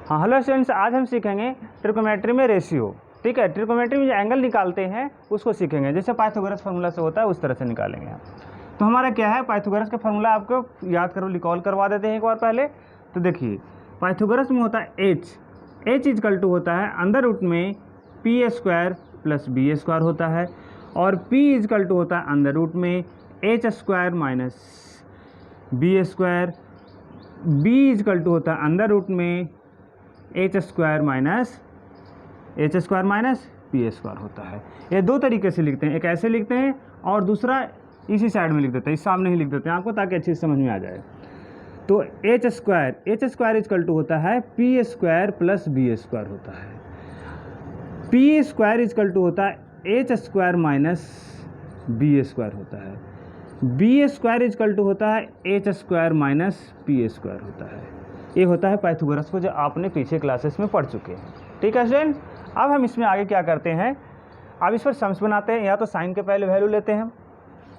हाँ hello students, आज हम सीखेंगे ट्रिग्नोमेट्री में रेशियो। ठीक है, ट्रिग्नोमेट्री में जो एंगल निकालते हैं उसको सीखेंगे, जैसे पाइथागोरस फार्मूला से होता है उस तरह से निकालेंगे हम। तो हमारा क्या है, पाइथागोरस का फार्मूला आपको याद करो, रिकॉल करवा देते हैं एक बार पहले। तो देखिए पाइथागोरस में होता है एच इजकल टू होता है अंडर रूट में P square plus B square होता है, और पी इजकल टू होता है अंडर रूट में H square minus B square, B is equal to होता है अंडर रूट में H square minus P square होता है। ये दो तरीके से लिखते हैं, एक ऐसे लिखते हैं और दूसरा इसी साइड में लिख देते हैं, इस सामने ही लिख देते हैं आपको, ताकि अच्छी समझ में आ जाए। तो एच स्क्वायर इजकल टू होता है P square plus B square होता है, पी स्क्वायर इजकल टू होता है H square minus B square होता है, बी स्क्वायर इजकल टू होता है H square minus P square होता है। ये होता है पाइथागोरस को, जो आपने पीछे क्लासेस में पढ़ चुके हैं। ठीक है स्टूडेंट, अब हम इसमें आगे क्या करते हैं, अब इस पर सम्स बनाते हैं। या तो साइन के पहले वैल्यू लेते हैं,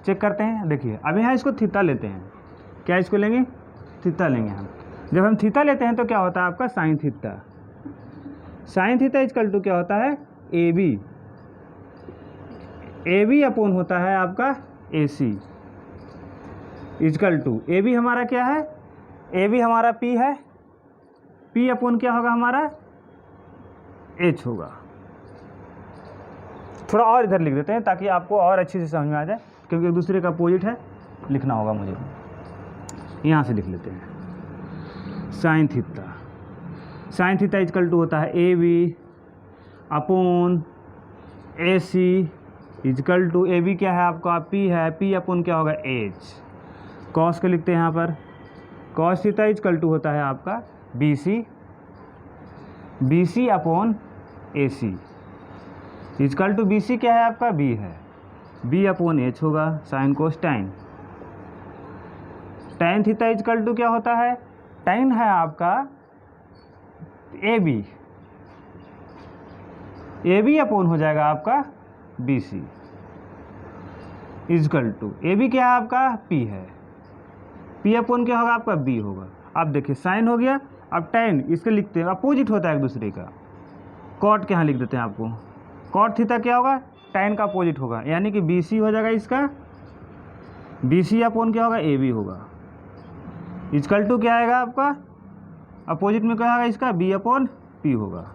चेक करते हैं। देखिए अब यहाँ इसको थीटा लेते हैं, क्या इसको लेंगे, थीटा लेंगे हम। जब हम थीटा लेते हैं तो क्या होता है आपका साइन थीटा इजकल टू क्या होता है ए बी अपॉन होता है आपका ए C equal to, A B हमारा क्या है, ए बी हमारा पी है, पी अपॉन क्या होगा हमारा एच होगा। थोड़ा और इधर लिख देते हैं ताकि आपको और अच्छे से समझ में आ जाए, क्योंकि एक दूसरे का अपोजिट है, लिखना होगा मुझे। यहाँ से लिख लेते हैं साइन थीटा इजकल टू होता है A B upon A C equal to, A B क्या है आपका पी है, पी अपॉन क्या होगा एच। कॉस के लिखते हैं यहाँ पर, कॉस थीटा इजकल टू होता है आपका B C upon A C equal to, B C क्या है आपका बी है, बी अपॉन एच होगा, sine cos tan theta is equal to क्या होता है, टाइन है आपका ए बी अपॉन हो जाएगा आपका B C equal to, A B क्या है आपका पी है, पी अपॉन क्या होगा आपका बी होगा। अब देखिए साइन हो गया, अब टैन इसके लिखते हैं, अपोजिट होता है एक दूसरे का, कॉट के यहाँ लिख देते हैं आपको, कॉट थीटा क्या होगा टैन का अपोजिट होगा, यानी कि बी सी हो जाएगा इसका, बी सी अपॉन क्या होगा ए बी होगा, इजकल टू क्या आएगा आपका अपोजिट में क्या होगा इसका बी अपॉन पी होगा।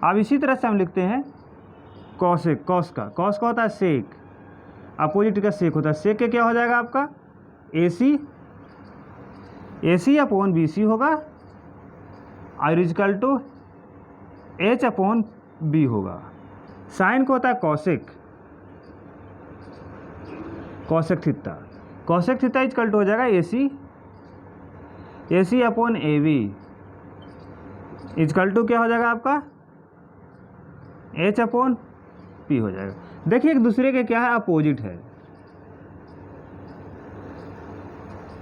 अब इसी तरह से हम लिखते हैं कॉसेक, कॉस का होता है सेक, अपोजिट का सेक होता है, सेक के क्या हो जाएगा आपका ए सी अपॉन बी सी होगा, और is equal to H upon B होगा। साइन को होता है कॉसेक थीटा इजकल टू हो जाएगा A C upon A B is equal to क्या हो जाएगा आपका एच अपॉन पी हो जाएगा। देखिए एक दूसरे के क्या है अपोजिट है,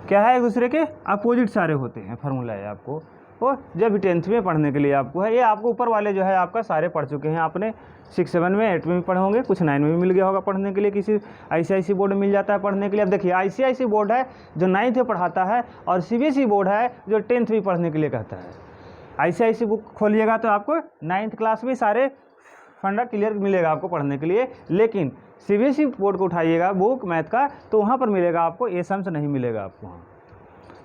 क्या है एक दूसरे के अपोजिट सारे होते हैं, फार्मूला है आपको वो जब 10th में पढ़ने के लिए आपको है। ये आपको ऊपर वाले जो है आपका सारे पढ़ चुके हैं, आपने 6, 7 में 8 में भी पढ़े होंगे, कुछ 9 में भी मिल गया होगा पढ़ने के लिए, किसी ICIC बोर्ड में मिल जाता है पढ़ने के लिए। अब देखिए ICIC बोर्ड है जो 9th में पढ़ाता है, और CBSE बोर्ड है जो 10th में पढ़ने के लिए कहता है। ICIC बुक खोलिएगा तो आपको 9th क्लास में सारे फंडा क्लियर मिलेगा आपको पढ़ने के लिए, लेकिन CBSE बोर्ड को उठाइएगा बुक मैथ का तो वहाँ पर मिलेगा आपको, ये सम्स नहीं मिलेगा आपको वहाँ।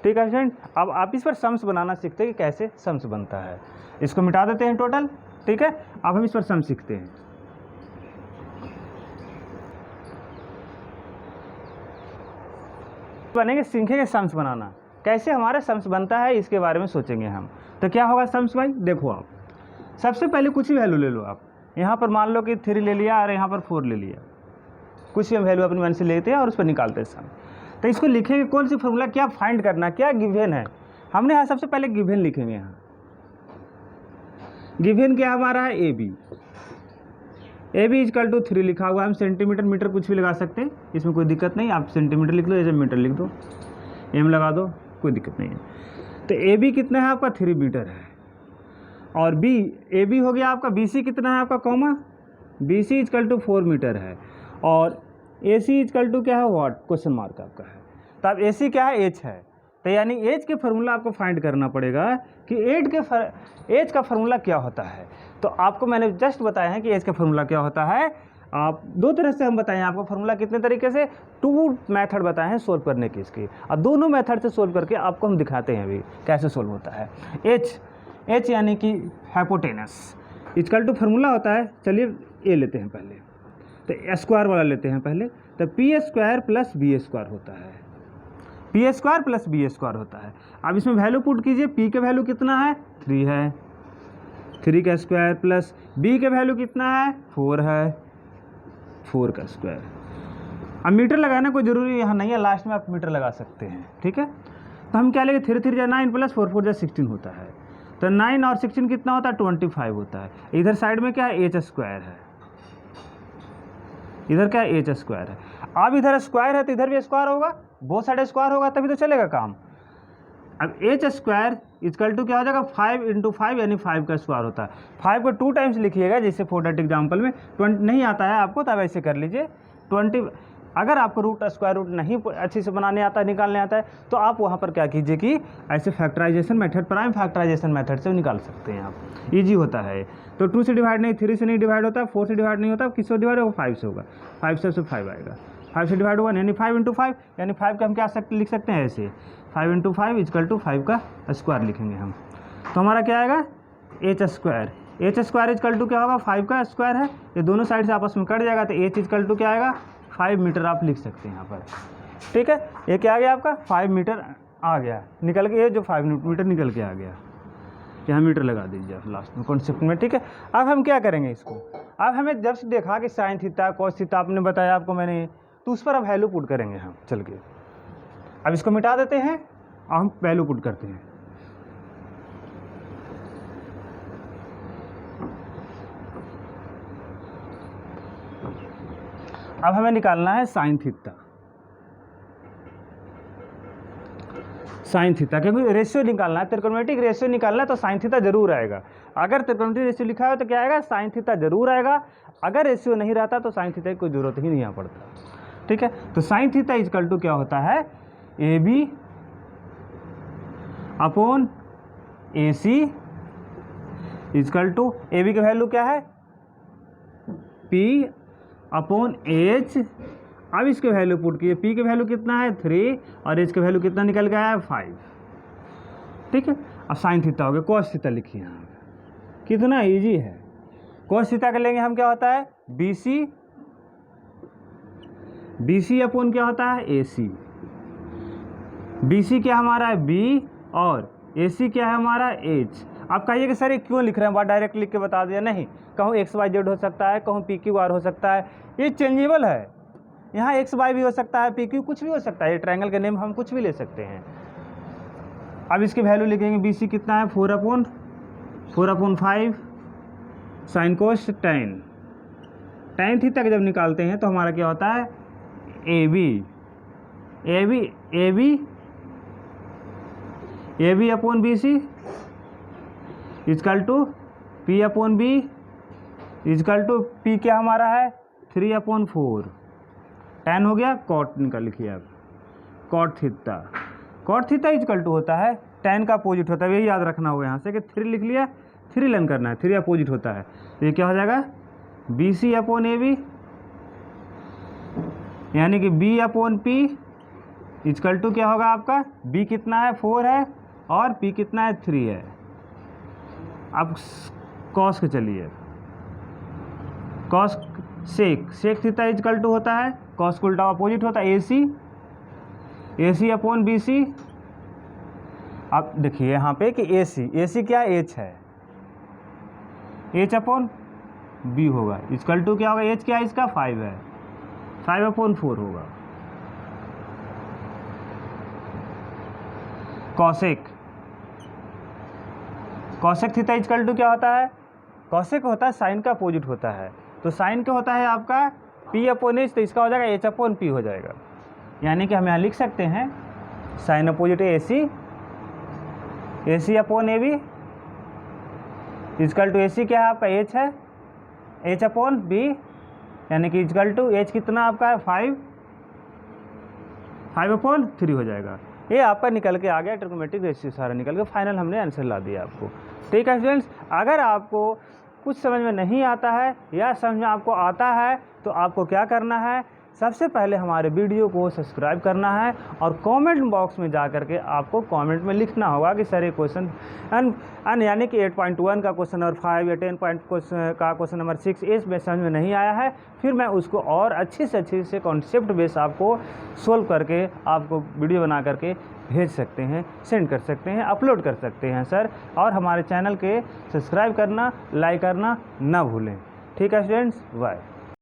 ठीक है फ्रेंड, अब आप इस पर सम्स बनाना सीखते हैं कि कैसे सम्स बनता है। इसको मिटा देते हैं टोटल, ठीक है। अब हम इस पर सम्स सीखते हैं। बनेंगे, सीखेंगे सम्स बनाना, कैसे हमारा सम्स बनता है इसके बारे में सोचेंगे हम। तो क्या होगा सम्स भाई, देखो आप सबसे पहले कुछ ही वैल्यू ले लो आप। यहाँ पर मान लो कि 3 ले लिया और यहाँ पर 4 ले लिया, कुछ भी वैल्यू अपने मन से लेते हैं और उस पर निकालते हैं सम। तो इसको लिखेंगे कौन सी फॉर्मूला, क्या फाइंड करना, क्या गिवन है। हमने यहाँ सबसे पहले गिवन लिखेंगे। यहाँ गिवन क्या हमारा है ए बी इजकल टू 3 लिखा हुआ है। हम सेंटीमीटर मीटर कुछ भी लगा सकते हैं, इसमें कोई दिक्कत नहीं। आप सेंटीमीटर लिख लो या मीटर लिख दो, एम लगा दो, कोई दिक्कत नहीं है। तो ए बी कितना है आपका 3 मीटर है, और बी ए बी हो गया आपका, बी सी कितना है आपका comma, B C equal to 4 metre है, और ए सी इजकल टू क्या है व्हाट, क्वेश्चन मार्क आपका है। तो अब ए सी क्या है एच है, तो यानी एज के फार्मूला आपको फाइंड करना पड़ेगा कि एज का फार्मूला क्या होता है। तो आपको मैंने जस्ट बताया है कि एज का फार्मूला क्या होता है। आप दो तरह से हम बताएं आपको फार्मूला कितने तरीके से, 2 मेथड बताए हैं सोल्व करने के इसके, और दोनों मेथड से सोल्व करके आपको हम दिखाते हैं अभी कैसे सोल्व होता है। एच यानी कि हाइपोटेनस इक्वल टू फार्मूला होता है, चलिए ए लेते हैं पहले, तो स्क्वायर वाला लेते हैं पहले, तो P square plus B square होता है, P square plus B square होता है। अब इसमें वैल्यू पुट कीजिए, पी का वैल्यू कितना है 3 है, 3 का स्क्वायर प्लस बी का वैल्यू कितना है 4 है, 4 का स्क्वायर। अब मीटर लगाना कोई ज़रूरी यहाँ नहीं है, लास्ट में आप मीटर लगा सकते हैं, ठीक है। तो हम क्या लेंगे 3 3 जा 9 प्लस 4 4 जा 16 होता है, तो 9 और 16 कितना होता है 25 होता है। इधर साइड में क्या है एच स्क्वायर है, इधर क्या है एच स्क्वायर है। अब इधर स्क्वायर है तो इधर भी स्क्वायर होगा, बहुत सारे स्क्वायर होगा तभी तो चलेगा काम। अब एच स्क्वायर इक्वल टू क्या हो जाएगा 5 × 5 यानी 5 का स्क्वायर होता है। 5 को 2 टाइम्स लिखिएगा, जैसे फोर्थ एग्जाम्पल में 20 नहीं आता है आपको तब ऐसे कर लीजिए 20। अगर आपको रूट स्क्वायर रूट नहीं अच्छे से बनाने आता है, निकालने आता है, तो आप वहाँ पर क्या कीजिए कि ऐसे factorisation method, prime factorisation method से निकाल सकते हैं आप, ईजी होता है। तो 2 से डिवाइड नहीं, 3 से नहीं डिवाइड होता, 4 से डिवाइड नहीं होता, किससे डिवाइड होगा 5 से होगा, 5 से 5 आएगा, 5 से डिवाइड होगा यानी 5 × 5 यानी 5 का हम क्या लिख सकते हैं ऐसे 5 × 5 इक्वल टू 5 का स्क्वायर लिखेंगे हम। तो हमारा क्या आएगा एच स्क्वायर इक्वल टू क्या होगा 5 का स्क्वायर है, ये दोनों साइड से आपस में कट जाएगा, तो एच इक्वल टू क्या आएगा 5 मीटर आप लिख सकते हैं यहाँ पर, ठीक है। ये क्या आ गया आपका 5 मीटर आ गया निकल के, ये जो 5 मीटर निकल के आ गया, यहाँ मीटर लगा दीजिए आप लास्ट में कॉन्सेप्ट में, ठीक है। अब हम क्या करेंगे इसको, अब हमें जब से देखा कि साइन थीटा कॉस थीटा आपने बताया आपको मैंने, तो उस पर अब वैल्यू पुट करेंगे हम चल के। अब इसको मिटा देते हैं और हम वैल्यू पुट करते हैं। अब हमें निकालना है साइन थीटा, क्योंकि रेशियो निकालना है, त्रिकोणमितिक रेशियो निकालना है, तो साइन थीटा जरूर आएगा। अगर त्रिकोणमितिक रेशियो लिखा है तो क्या आएगा साइन थीटा जरूर आएगा, अगर रेशियो नहीं रहता तो साइन थीटा की कोई जरूरत ही नहीं पड़ता, ठीक है। तो साइन थीटा इक्वल टू क्या होता है A B upon A C equal to, A B का वैल्यू क्या है पी अपॉन एच। अब इसके वैल्यू पुट किए, पी के वैल्यू कितना है 3 और एच के वैल्यू कितना निकल गया है 5, ठीक है। अब साइन थीटा हो गया, कॉस थीटा लिखिए यहाँ, कितना इजी है। कॉस थीटा का लेंगे हम क्या होता है बी सी अपॉन क्या होता है ए सी। बी सी क्या हमारा है बी और ए सी क्या है हमारा एच। आप कहिए कि सर ये क्यों लिख रहे हैं, बात डायरेक्ट लिख के बता दिया, नहीं, कहूँ XYZ हो सकता है, कहूँ PQR हो सकता है, ये चेंजेबल है, यहाँ XY भी हो सकता है, PQ कुछ भी हो सकता है, ये ट्रायंगल के नेम हम कुछ भी ले सकते हैं। अब इसकी वैल्यू लिखेंगे BC कितना है 4/5 साइन कोस tan थीटा का जब निकालते हैं तो हमारा क्या होता है AB upon BC equal to P/B equal to P क्या हमारा है 3/4 tan हो गया, कॉट निकाल लिखिए आप, कॉट थीटा इक्वल टू होता है tan का अपोजिट होता है, यही याद रखना होगा यहाँ से कि 3 लिख लिया, 3 लर्न करना है, 3 अपोजिट होता है, ये क्या हो जाएगा BC/AB यानी कि B/P इक्वल टू क्या होगा आपका B कितना है 4 है और P कितना है 3 है। अब कॉस के चलिए, cosec theta equal to होता है, कॉस को उल्टा अपोजिट होता है AC अपॉन BC। अब देखिए यहाँ पे कि AC क्या H है, H अपॉन B होगा इक्वल टू क्या होगा H क्या है इसका 5 है, 5/4 होगा। कॉसेक थीटा इक्वल टू क्या होता है, कॉसेक होता है साइन का अपोजिट होता है, तो साइन क्या होता है आपका P/H, तो इसका हो जाएगा H/P हो जाएगा, यानी कि हम यहाँ लिख सकते हैं sine opposite AC/AB equal to AC क्या है आपका H है, H/B यानी कि इक्वल टू H कितना आपका है 5/3 हो जाएगा। ये आपका निकल के आ गया, ट्रिग्नोमेट्रिक रेशियो सारा निकल के फाइनल हमने आंसर ला दिया आपको। ठीक है स्टूडेंट्स, अगर आपको कुछ समझ में नहीं आता है या समझ में आपको आता है तो आपको क्या करना है, सबसे पहले हमारे वीडियो को सब्सक्राइब करना है और कमेंट बॉक्स में जा कर के आपको कमेंट में लिखना होगा कि सर ये क्वेश्चन यानी कि 8.1 का क्वेश्चन नंबर 5 या 10 का क्वेश्चन नंबर 6 इसमें समझ में नहीं आया है, फिर मैं उसको और अच्छे से कॉन्सेप्ट बेस आपको सोल्व करके आपको वीडियो बना करके भेज सकते हैं, सेंड कर सकते हैं, अपलोड कर सकते हैं सर। और हमारे चैनल के सब्सक्राइब करना, लाइक करना ना भूलें। ठीक है स्टूडेंट्स, बाय।